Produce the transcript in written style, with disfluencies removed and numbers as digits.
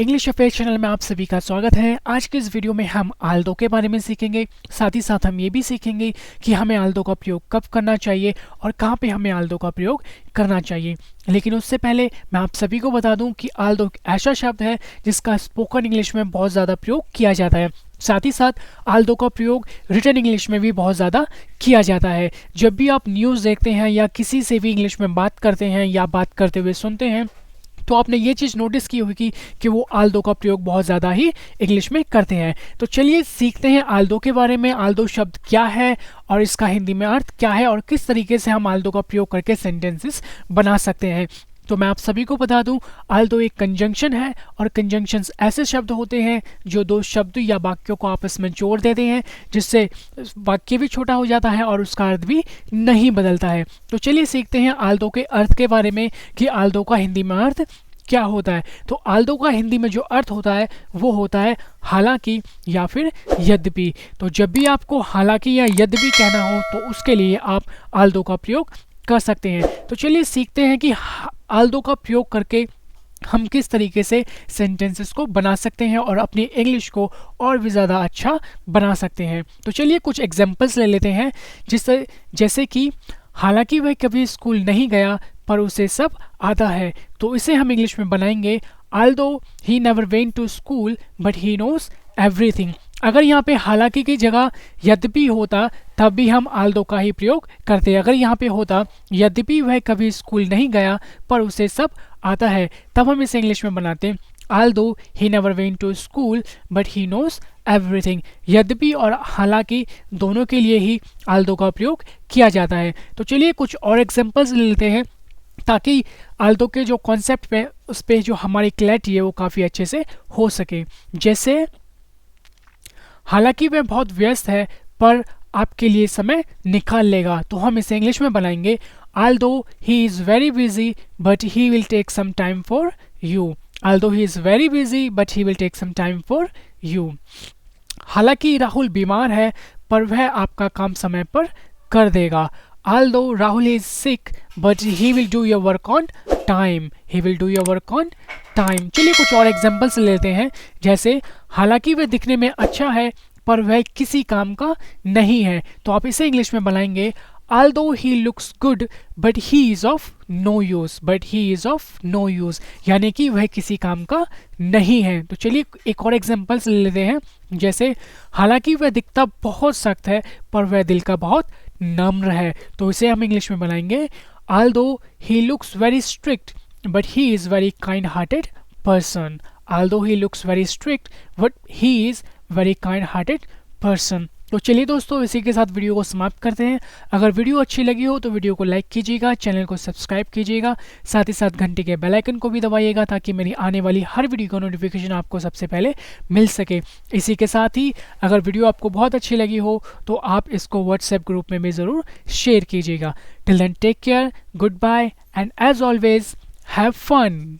English affair channel में आप सभी का स्वागत है। आज के इस वीडियो में हम आल्दो के बारे में सीखेंगे, साथ ही साथ हम ये भी सीखेंगे कि हमें आल्दो का प्रयोग कब करना चाहिए और कहाँ पे हमें आल्दो का प्रयोग करना चाहिए। लेकिन उससे पहले मैं आप सभी को बता दूं कि आल्दो एक ऐसा शब्द है जिसका स्पोकन इंग्लिश में बहुत ज़्यादा प्रयोग किया जाता है। साथ ही साथ आल्दो का प्रयोग रिटन इंग्लिश में भी बहुत ज़्यादा किया जाता है। जब भी आप न्यूज़ देखते हैं या किसी से भी इंग्लिश में बात करते हैं या बात करते हुए सुनते हैं तो आपने ये चीज़ नोटिस की होगी कि वो आल्दो का प्रयोग बहुत ज़्यादा ही इंग्लिश में करते हैं। तो चलिए सीखते हैं आल्दो के बारे में। आल्दो शब्द क्या है और इसका हिंदी में अर्थ क्या है और किस तरीके से हम आल्दो का प्रयोग करके सेंटेंसेस बना सकते हैं। तो मैं आप सभी को बता दूं, आल्दो एक कंजंक्शन है और कंजंक्शंस ऐसे शब्द होते हैं जो दो शब्द या वाक्यों को आपस में जोड़ देते हैं, जिससे वाक्य भी छोटा हो जाता है और उसका अर्थ भी नहीं बदलता है। तो चलिए सीखते हैं आल्दो के अर्थ के बारे में कि आल्दो का हिंदी में अर्थ क्या होता है। तो आल्दो का हिंदी में जो अर्थ होता है वो होता है हालांकि या फिर यद्यपि। तो जब भी आपको हालांकि या यद्यपि कहना हो तो उसके लिए आप आल्दो का प्रयोग कर सकते हैं। तो चलिए सीखते हैं कि आल्दो का प्रयोग करके हम किस तरीके से सेंटेंसेस को बना सकते हैं और अपनी इंग्लिश को और भी ज़्यादा अच्छा बना सकते हैं। तो चलिए कुछ एग्जांपल्स ले लेते हैं, जैसे कि हालांकि वह कभी स्कूल नहीं गया पर उसे सब आता है। तो इसे हम इंग्लिश में बनाएंगे although he never went to school but he knows everything। अगर यहाँ पे हालांकि की जगह यद्यपि होता तब भी हम आल्दो का ही प्रयोग करते। अगर यहाँ पे होता यद्यपि वह कभी स्कूल नहीं गया पर उसे सब आता है, तब हम इसे इंग्लिश में बनाते although he never went to school but he knows everything। यद्यपि और हालांकि दोनों के लिए ही आल्दो का प्रयोग किया जाता है। तो चलिए कुछ और एग्जांपल्स ले लेते हैं ताकि आल्दो के जो कॉन्सेप्ट पे उस पे जो हमारी क्लैरिटी है वो काफ़ी अच्छे से हो सके। जैसे हालांकि वह बहुत व्यस्त है पर आपके लिए समय निकाल लेगा, तो हम इसे इंग्लिश में बनाएंगे although he is very busy but he will take some time for you। although he is very busy but he will take some time for you। हालांकि राहुल बीमार है पर वह आपका काम समय पर कर देगा। although Rahul is sick but he will do your work on time। he will do your work on time। चलिए कुछ और एग्जांपल्स लेते हैं, जैसे हालांकि वह दिखने में अच्छा है पर वह किसी काम का नहीं है। तो आप इसे इंग्लिश में बनाएंगे although he looks good but he is of no use। but he is of no use यानी कि वह किसी काम का नहीं है। तो चलिए एक और एग्जांपल्स ले लेते हैं, जैसे हालांकि वह दिखता बहुत सख्त है पर वह दिल का बहुत नम्र है। तो इसे हम इंग्लिश में बनाएंगे although he looks very strict but he is very kind hearted person। although he looks very strict but he is very kind hearted person। तो चलिए दोस्तों, इसी के साथ वीडियो को समाप्त करते हैं। अगर वीडियो अच्छी लगी हो तो वीडियो को लाइक कीजिएगा, चैनल को सब्सक्राइब कीजिएगा, साथ ही साथ घंटे के बेल आइकन को भी दबाइएगा ताकि मेरी आने वाली हर वीडियो का नोटिफिकेशन आपको सबसे पहले मिल सके। इसी के साथ ही अगर वीडियो आपको बहुत अच्छी लगी हो तो आप इसको व्हाट्सएप ग्रुप में भी ज़रूर शेयर कीजिएगा। Till then take care, good bye and as always have fun.